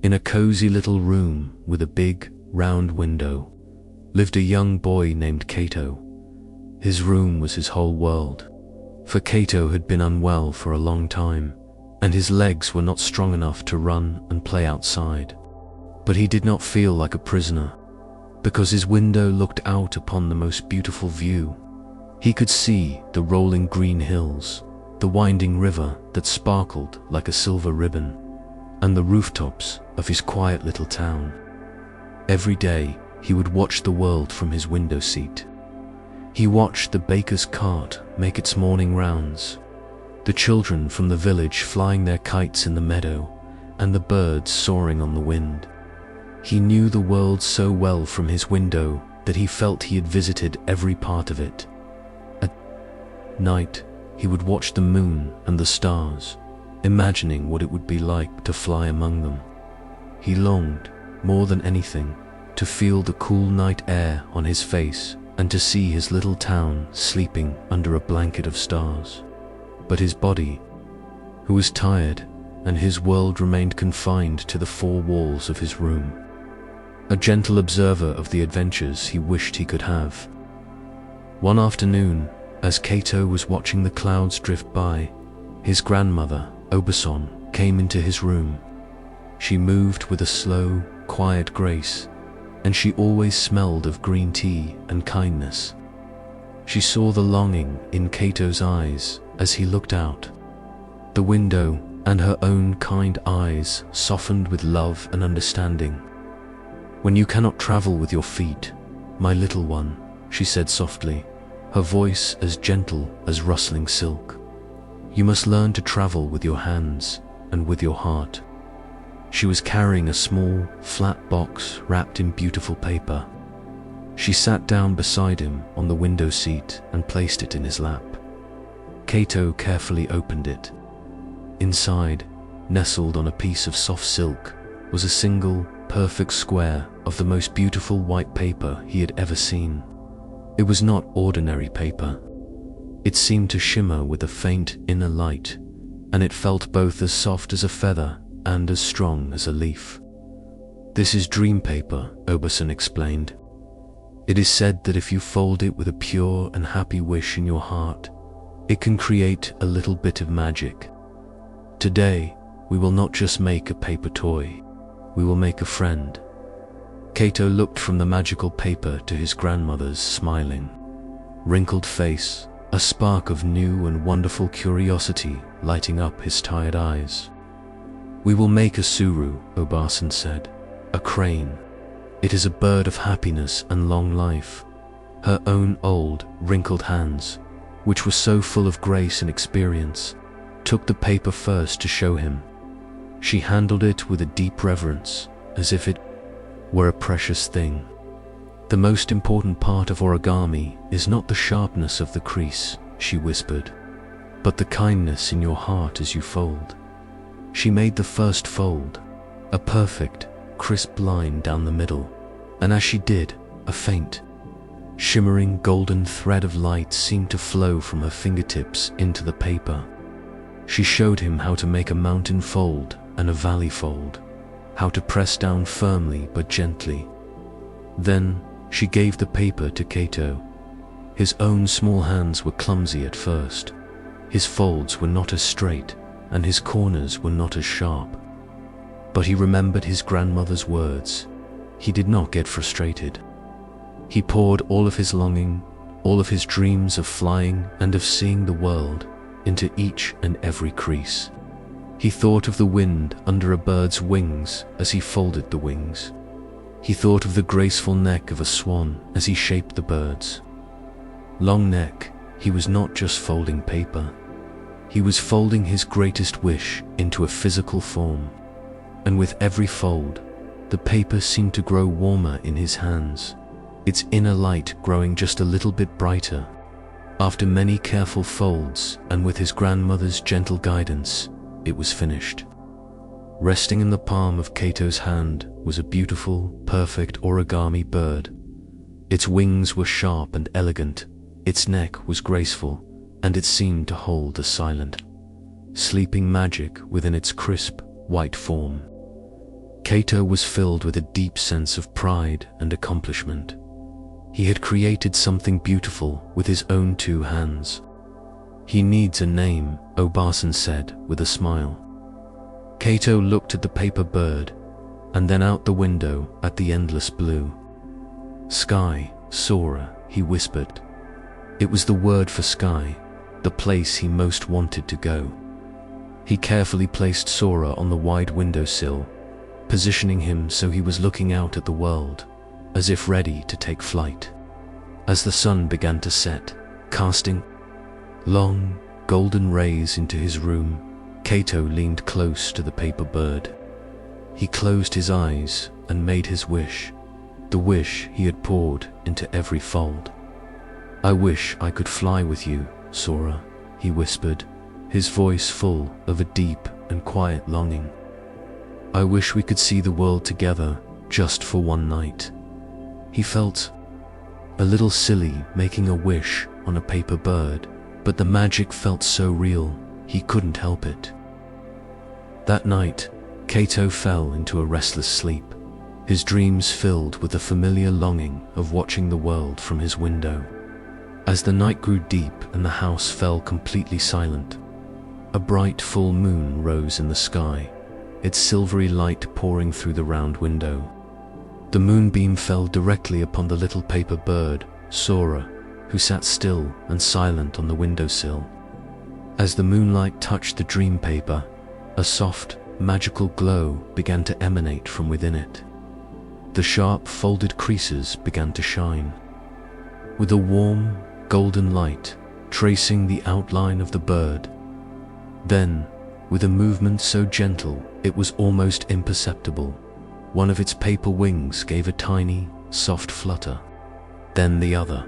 In a cozy little room with a big, round window lived a young boy named Kaito. His room was his whole world, for Kaito had been unwell for a long time, and his legs were not strong enough to run and play outside. But he did not feel like a prisoner, because his window looked out upon the most beautiful view. He could see the rolling green hills, the winding river that sparkled like a silver ribbon, and the rooftops of his quiet little town. Every day, he would watch the world from his window seat. He watched the baker's cart make its morning rounds, the children from the village flying their kites in the meadow, and the birds soaring on the wind. He knew the world so well from his window that he felt he had visited every part of it. At night, he would watch the moon and the stars, imagining what it would be like to fly among them. He longed, more than anything, to feel the cool night air on his face and to see his little town sleeping under a blanket of stars. But his body, who was tired, and his world remained confined to the four walls of his room, a gentle observer of the adventures he wished he could have. One afternoon, as Kaito was watching the clouds drift by, his grandmother, Obasan, came into his room. She moved with a slow, quiet grace, and she always smelled of green tea and kindness. She saw the longing in Kaito's eyes as he looked out. The window and her own kind eyes softened with love and understanding. "When you cannot travel with your feet, my little one," she said softly, her voice as gentle as rustling silk, "you must learn to travel with your hands and with your heart." She was carrying a small, flat box wrapped in beautiful paper. She sat down beside him on the window seat and placed it in his lap. Kaito carefully opened it. Inside, nestled on a piece of soft silk, was a single, perfect square of the most beautiful white paper he had ever seen. It was not ordinary paper. It seemed to shimmer with a faint inner light, and it felt both as soft as a feather and as strong as a leaf. "This is dream paper," Obasan explained. "It is said that if you fold it with a pure and happy wish in your heart, it can create a little bit of magic. Today, we will not just make a paper toy, we will make a friend." Kaito looked from the magical paper to his grandmother's smiling, wrinkled face, a spark of new and wonderful curiosity lighting up his tired eyes. "We will make a suru," Obasan said, "a crane. It is a bird of happiness and long life." Her own old, wrinkled hands, which were so full of grace and experience, took the paper first to show him. She handled it with a deep reverence, as if it were a precious thing. "The most important part of origami is not the sharpness of the crease," she whispered, "but the kindness in your heart as you fold." She made the first fold, a perfect, crisp line down the middle, and as she did, a faint, shimmering golden thread of light seemed to flow from her fingertips into the paper. She showed him how to make a mountain fold and a valley fold, how to press down firmly but gently. Then she gave the paper to Kaito. His own small hands were clumsy at first. His folds were not as straight, and his corners were not as sharp. But he remembered his grandmother's words. He did not get frustrated. He poured all of his longing, all of his dreams of flying and of seeing the world, into each and every crease. He thought of the wind under a bird's wings as he folded the wings. He thought of the graceful neck of a swan as he shaped the birds. Long neck, he was not just folding paper. He was folding his greatest wish into a physical form. And with every fold, the paper seemed to grow warmer in his hands, its inner light growing just a little bit brighter. After many careful folds, and with his grandmother's gentle guidance, it was finished. Resting in the palm of Kaito's hand was a beautiful, perfect origami bird. Its wings were sharp and elegant, its neck was graceful, and it seemed to hold a silent, sleeping magic within its crisp, white form. Kaito was filled with a deep sense of pride and accomplishment. He had created something beautiful with his own 2 hands. "He needs a name," Obasan said with a smile. Kaito looked at the paper bird, and then out the window at the endless blue. "Sky, Sora," he whispered. It was the word for sky, the place he most wanted to go. He carefully placed Sora on the wide windowsill, positioning him so he was looking out at the world, as if ready to take flight. As the sun began to set, casting long, golden rays into his room, Kaito leaned close to the paper bird. He closed his eyes and made his wish, the wish he had poured into every fold. "I wish I could fly with you, Sora," he whispered, his voice full of a deep and quiet longing. "I wish we could see the world together just for one night." He felt a little silly making a wish on a paper bird, but the magic felt so real, he couldn't help it. That night, Kaito fell into a restless sleep, his dreams filled with the familiar longing of watching the world from his window. As the night grew deep and the house fell completely silent, a bright full moon rose in the sky, its silvery light pouring through the round window. The moonbeam fell directly upon the little paper bird, Sora, who sat still and silent on the windowsill. As the moonlight touched the dream paper, a soft, magical glow began to emanate from within it. The sharp, folded creases began to shine, with a warm, golden light tracing the outline of the bird. Then, with a movement so gentle it was almost imperceptible, one of its paper wings gave a tiny, soft flutter, then the other.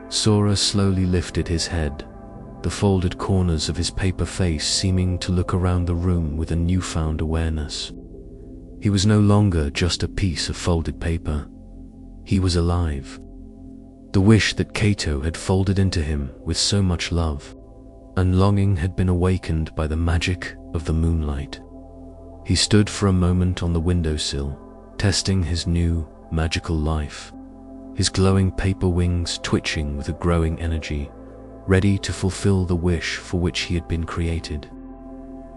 Sora slowly lifted his head, the folded corners of his paper face seeming to look around the room with a newfound awareness. He was no longer just a piece of folded paper. He was alive. The wish that Kaito had folded into him with so much love and longing had been awakened by the magic of the moonlight. He stood for a moment on the windowsill, testing his new, magical life, his glowing paper wings twitching with a growing energy, ready to fulfill the wish for which he had been created.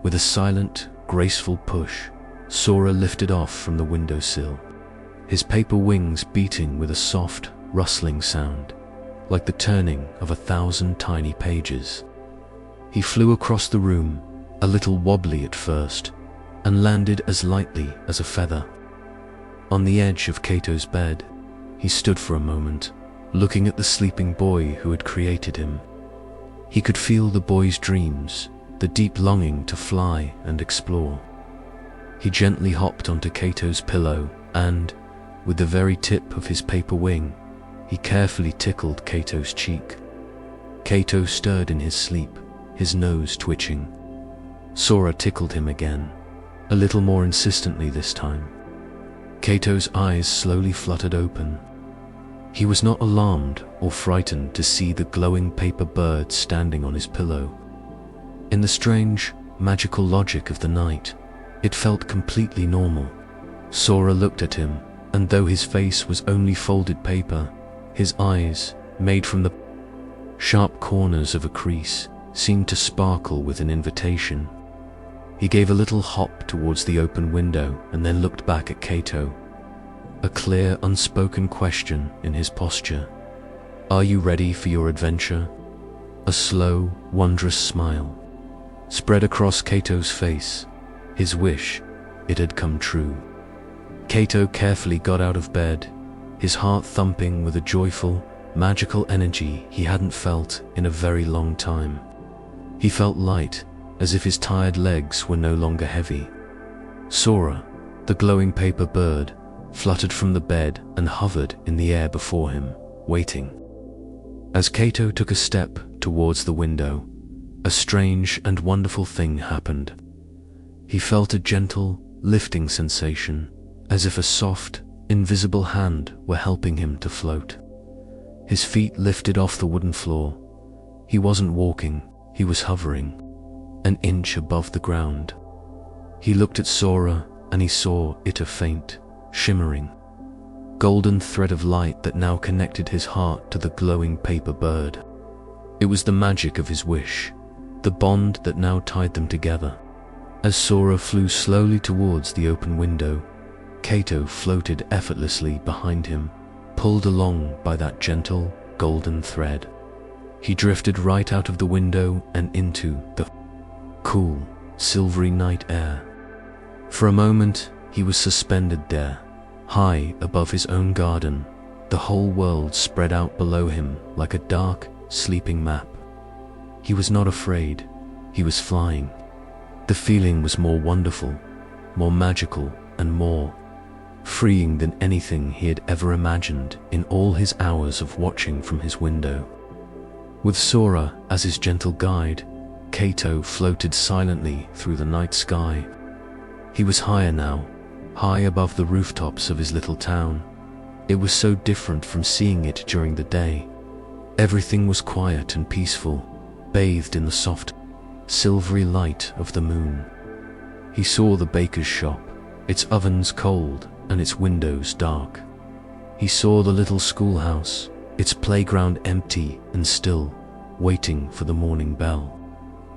With a silent, graceful push, Sora lifted off from the windowsill, his paper wings beating with a soft, rustling sound, like the turning of 1,000 tiny pages. He flew across the room, a little wobbly at first, and landed as lightly as a feather. On the edge of Kaito's bed, he stood for a moment, looking at the sleeping boy who had created him. He could feel the boy's dreams, the deep longing to fly and explore. He gently hopped onto Kaito's pillow and, with the very tip of his paper wing, he carefully tickled Kaito's cheek. Kaito stirred in his sleep, his nose twitching. Sora tickled him again, a little more insistently this time. Kaito's eyes slowly fluttered open. He was not alarmed or frightened to see the glowing paper bird standing on his pillow. In the strange, magical logic of the night, it felt completely normal. Sora looked at him, and though his face was only folded paper, his eyes, made from the sharp corners of a crease, seemed to sparkle with an invitation. He gave a little hop towards the open window and then looked back at Kaito, a clear, unspoken question in his posture. "Are you ready for your adventure?" A slow, wondrous smile spread across Kaito's face. His wish, it had come true. Kaito carefully got out of bed, his heart thumping with a joyful, magical energy he hadn't felt in a very long time. He felt light, as if his tired legs were no longer heavy. Sora, the glowing paper bird, fluttered from the bed and hovered in the air before him, waiting. As Kaito took a step towards the window, a strange and wonderful thing happened. He felt a gentle, lifting sensation, as if a soft, invisible hand were helping him to float. His feet lifted off the wooden floor. He wasn't walking, he was hovering, an inch above the ground. He looked at Sora and he saw it a faint, shimmering, golden thread of light that now connected his heart to the glowing paper bird. It was the magic of his wish, the bond that now tied them together. As Sora flew slowly towards the open window, Kaito floated effortlessly behind him, pulled along by that gentle, golden thread. He drifted right out of the window and into the cool, silvery night air. For a moment, he was suspended there, high above his own garden, the whole world spread out below him like a dark, sleeping map. He was not afraid, he was flying. The feeling was more wonderful, more magical, and more freeing than anything he had ever imagined in all his hours of watching from his window. With Sora as his gentle guide, Kaito floated silently through the night sky. He was higher now, high above the rooftops of his little town. It was so different from seeing it during the day. Everything was quiet and peaceful, bathed in the soft, silvery light of the moon. He saw the baker's shop, its ovens cold and its windows dark. He saw the little schoolhouse, its playground empty and still, waiting for the morning bell.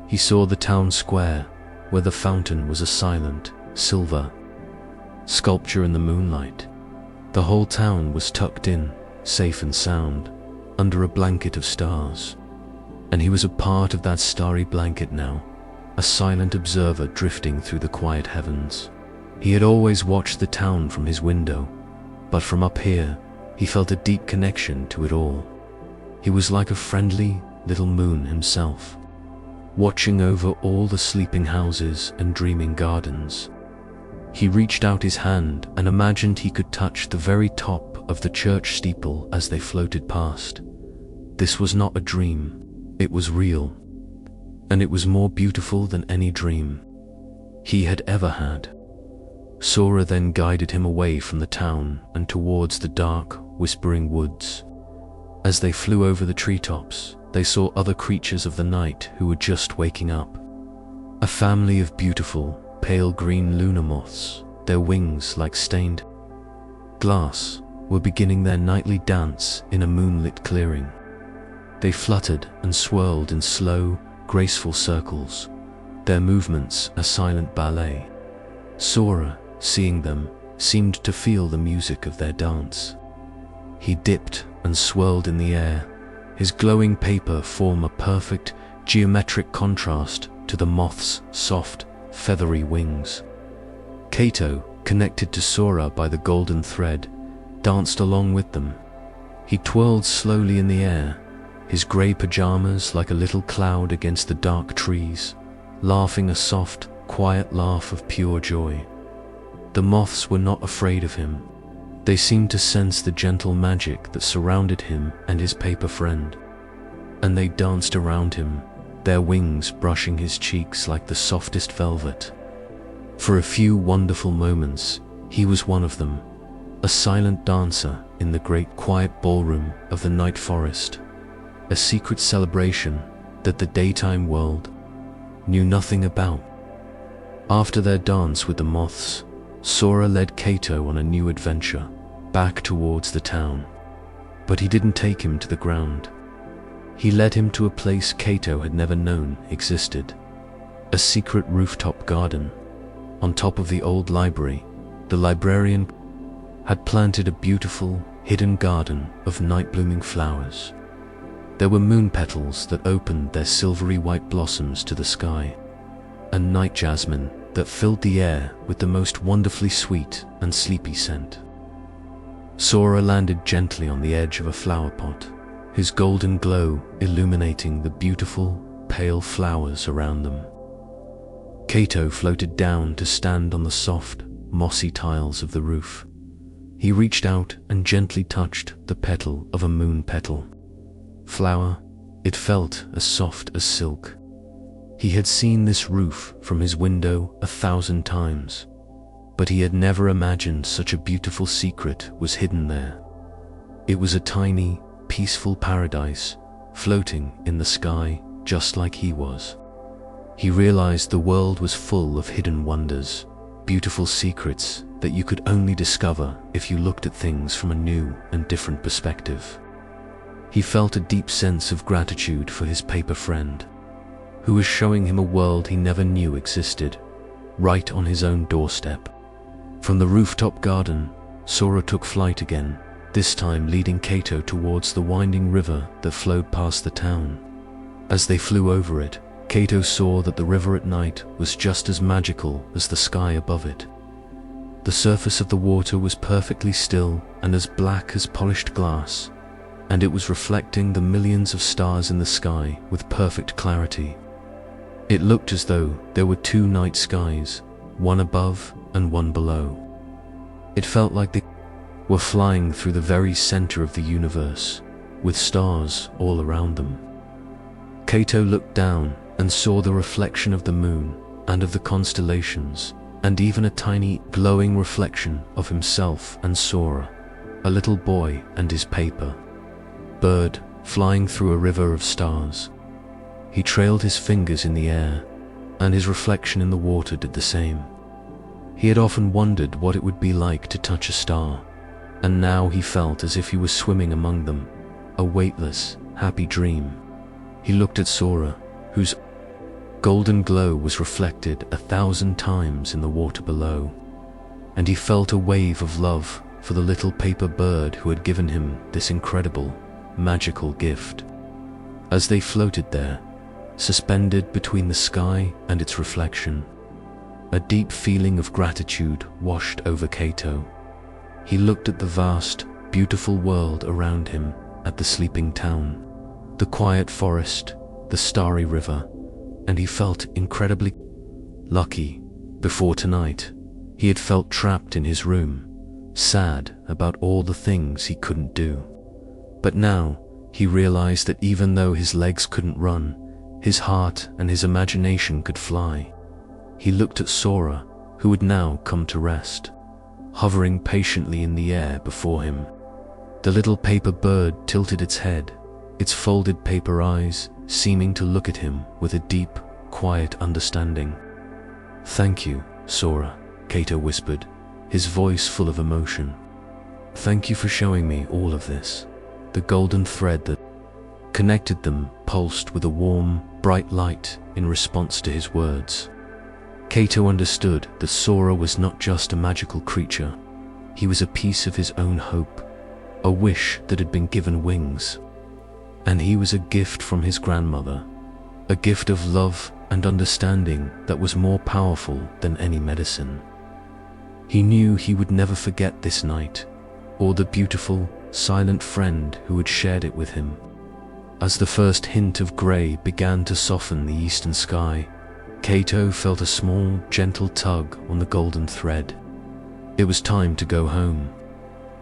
He saw the town square, where the fountain was a silent, silver sculpture in the moonlight. The whole town was tucked in, safe and sound, under a blanket of stars. And he was a part of that starry blanket now, a silent observer drifting through the quiet heavens. He had always watched the town from his window, but from up here, he felt a deep connection to it all. He was like a friendly little moon himself, watching over all the sleeping houses and dreaming gardens. He reached out his hand and imagined he could touch the very top of the church steeple as they floated past. This was not a dream, it was real, and it was more beautiful than any dream he had ever had. Sora then guided him away from the town and towards the dark, whispering woods. As they flew over the treetops, they saw other creatures of the night who were just waking up. A family of beautiful, pale green lunar moths, their wings like stained glass, were beginning their nightly dance in a moonlit clearing. They fluttered and swirled in slow, graceful circles, their movements a silent ballet. Sora, seeing them, seemed to feel the music of their dance. He dipped and swirled in the air, his glowing paper form a perfect, geometric contrast to the moth's soft, feathery wings. Kaito, connected to Sora by the golden thread, danced along with them. He twirled slowly in the air, his grey pajamas like a little cloud against the dark trees, laughing a soft, quiet laugh of pure joy. The moths were not afraid of him. They seemed to sense the gentle magic that surrounded him and his paper friend, and they danced around him, their wings brushing his cheeks like the softest velvet. For a few wonderful moments, he was one of them, a silent dancer in the great quiet ballroom of the night forest, a secret celebration that the daytime world knew nothing about. After their dance with the moths, Sora led Kaito on a new adventure, back towards the town. But he didn't take him to the ground. He led him to a place Kaito had never known existed, a secret rooftop garden. On top of the old library, the librarian had planted a beautiful, hidden garden of night-blooming flowers. There were moon petals that opened their silvery white blossoms to the sky, and night jasmine that filled the air with the most wonderfully sweet and sleepy scent. Sora landed gently on the edge of a flower pot, his golden glow illuminating the beautiful, pale flowers around them. Kaito floated down to stand on the soft, mossy tiles of the roof. He reached out and gently touched the petal of a moon petal. Flower, it felt as soft as silk. He had seen this roof from his window 1,000 times, but he had never imagined such a beautiful secret was hidden there. It was a tiny, peaceful paradise, floating in the sky just like he was. He realized the world was full of hidden wonders, beautiful secrets that you could only discover if you looked at things from a new and different perspective. He felt a deep sense of gratitude for his paper friend, who was showing him a world he never knew existed, right on his own doorstep. From the rooftop garden, Sora took flight again, this time leading Kaito towards the winding river that flowed past the town. As they flew over it, Kaito saw that the river at night was just as magical as the sky above it. The surface of the water was perfectly still and as black as polished glass, and it was reflecting the millions of stars in the sky with perfect clarity. It looked as though there were two night skies, one above and one below. It felt like they were flying through the very center of the universe, with stars all around them. Kaito looked down and saw the reflection of the moon and of the constellations, and even a tiny glowing reflection of himself and Sora, a little boy and his paper bird flying through a river of stars. He trailed his fingers in the air, and his reflection in the water did the same. He had often wondered what it would be like to touch a star, and now he felt as if he was swimming among them, a weightless, happy dream. He looked at Sora, whose golden glow was reflected 1,000 times in the water below, and he felt a wave of love for the little paper bird who had given him this incredible, magical gift. As they floated there, suspended between the sky and its reflection, a deep feeling of gratitude washed over Kaito. He looked at the vast, beautiful world around him, at the sleeping town, the quiet forest, the starry river, and he felt incredibly lucky. Before tonight, he had felt trapped in his room, sad about all the things he couldn't do. But now, he realized that even though his legs couldn't run, his heart and his imagination could fly. He looked at Sora, who had now come to rest, hovering patiently in the air before him. The little paper bird tilted its head, its folded paper eyes seeming to look at him with a deep, quiet understanding. "Thank you, Sora," Kaito whispered, his voice full of emotion. "Thank you for showing me all of this." The golden thread that connected them pulsed with a warm, bright light in response to his words. Kaito understood that Sora was not just a magical creature. He was a piece of his own hope, a wish that had been given wings. And he was a gift from his grandmother, a gift of love and understanding that was more powerful than any medicine. He knew he would never forget this night, or the beautiful, silent friend who had shared it with him. As the first hint of grey began to soften the eastern sky, Kaito felt a small, gentle tug on the golden thread. It was time to go home.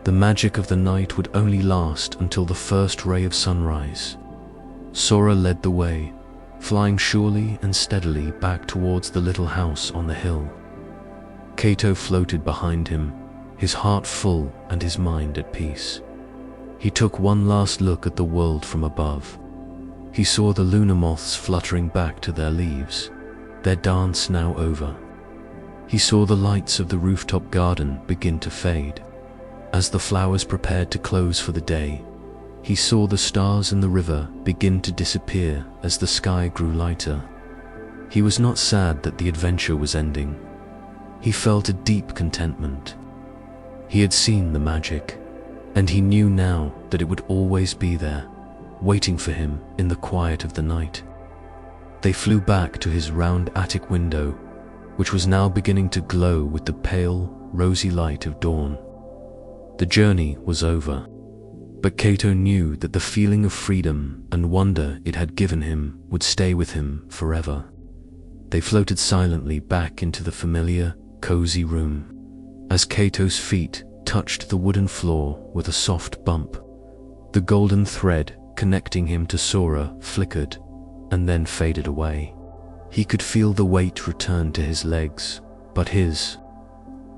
The magic of the night would only last until the first ray of sunrise. Sora led the way, flying surely and steadily back towards the little house on the hill. Kaito floated behind him, his heart full and his mind at peace. He took one last look at the world from above. He saw the lunar moths fluttering back to their leaves, their dance now over. He saw the lights of the rooftop garden begin to fade. As the flowers prepared to close for the day, he saw the stars in the river begin to disappear as the sky grew lighter. He was not sad that the adventure was ending. He felt a deep contentment. He had seen the magic, and he knew now that it would always be there, waiting for him in the quiet of the night. They flew back to his round attic window, which was now beginning to glow with the pale, rosy light of dawn. The journey was over, but Kaito knew that the feeling of freedom and wonder it had given him would stay with him forever. They floated silently back into the familiar, cozy room. As Kaito's feet touched the wooden floor with a soft bump, the golden thread connecting him to Sora flickered and then faded away. He could feel the weight return to his legs, but his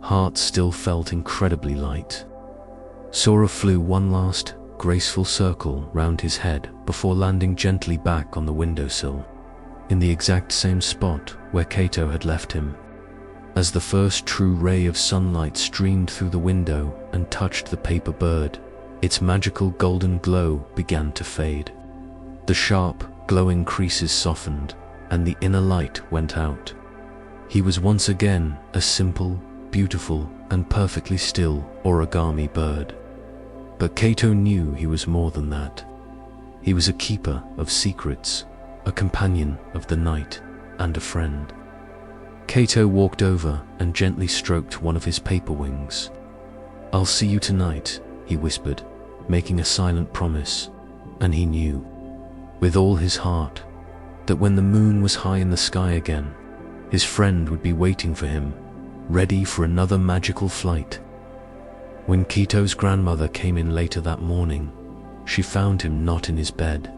heart still felt incredibly light. Sora flew one last, graceful circle round his head before landing gently back on the windowsill, in the exact same spot where Kaito had left him. As the first true ray of sunlight streamed through the window and touched the paper bird, its magical golden glow began to fade. The sharp, glowing creases softened, and the inner light went out. He was once again a simple, beautiful, and perfectly still origami bird. But Kaito knew he was more than that. He was a keeper of secrets, a companion of the night, and a friend. Kaito walked over and gently stroked one of his paper wings. "I'll see you tonight," he whispered, making a silent promise, and he knew, with all his heart, that when the moon was high in the sky again, his friend would be waiting for him, ready for another magical flight. When Kaito's grandmother came in later that morning, she found him not in his bed,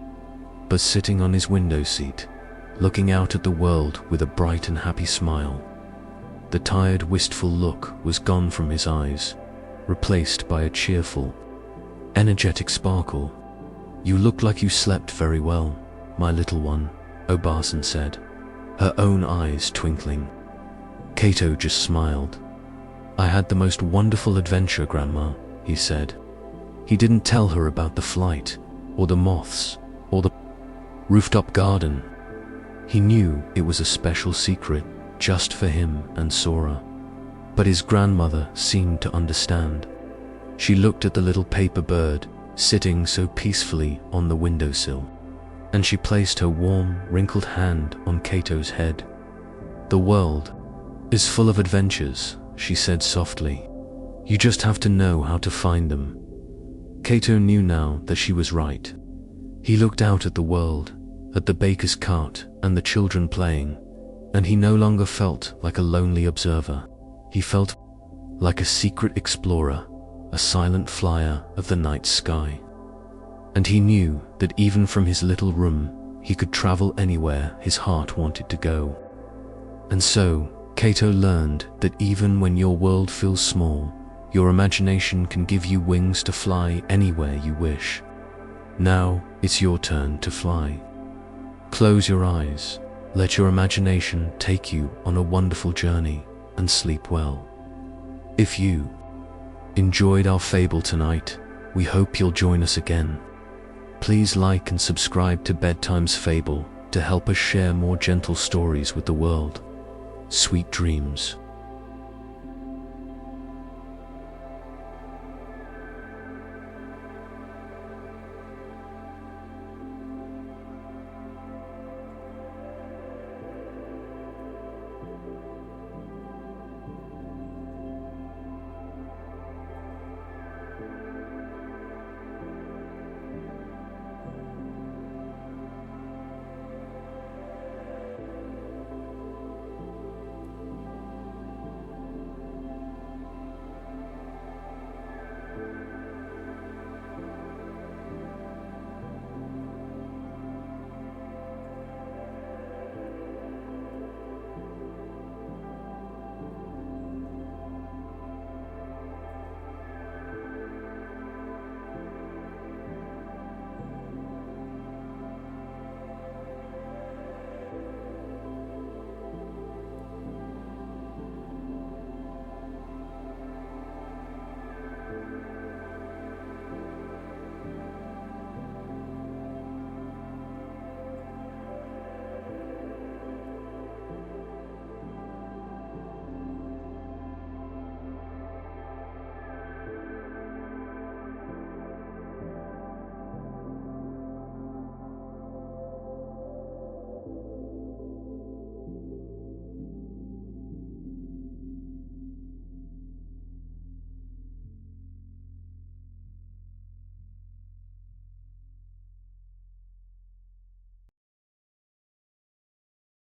but sitting on his window seat, looking out at the world with a bright and happy smile. The tired, wistful look was gone from his eyes, replaced by a cheerful, energetic sparkle. "You look like you slept very well, my little one," Obasan said, her own eyes twinkling. Kaito just smiled. "I had the most wonderful adventure, Grandma," he said. He didn't tell her about the flight, or the moths, or the rooftop garden. He knew it was a special secret just for him and Sora. But his grandmother seemed to understand. She looked at the little paper bird sitting so peacefully on the windowsill, and she placed her warm, wrinkled hand on Kaito's head. "The world is full of adventures," she said softly. "You just have to know how to find them." Kaito knew now that she was right. He looked out at the world, at the baker's cart and the children playing, and he no longer felt like a lonely observer. He felt like a secret explorer, a silent flyer of the night sky. And he knew that even from his little room, he could travel anywhere his heart wanted to go. And so, Kaito learned that even when your world feels small, your imagination can give you wings to fly anywhere you wish. Now, it's your turn to fly. Close your eyes, let your imagination take you on a wonderful journey, and sleep well. If you enjoyed our fable tonight, we hope you'll join us again. Please like and subscribe to Bedtimes Fable to help us share more gentle stories with the world. Sweet dreams.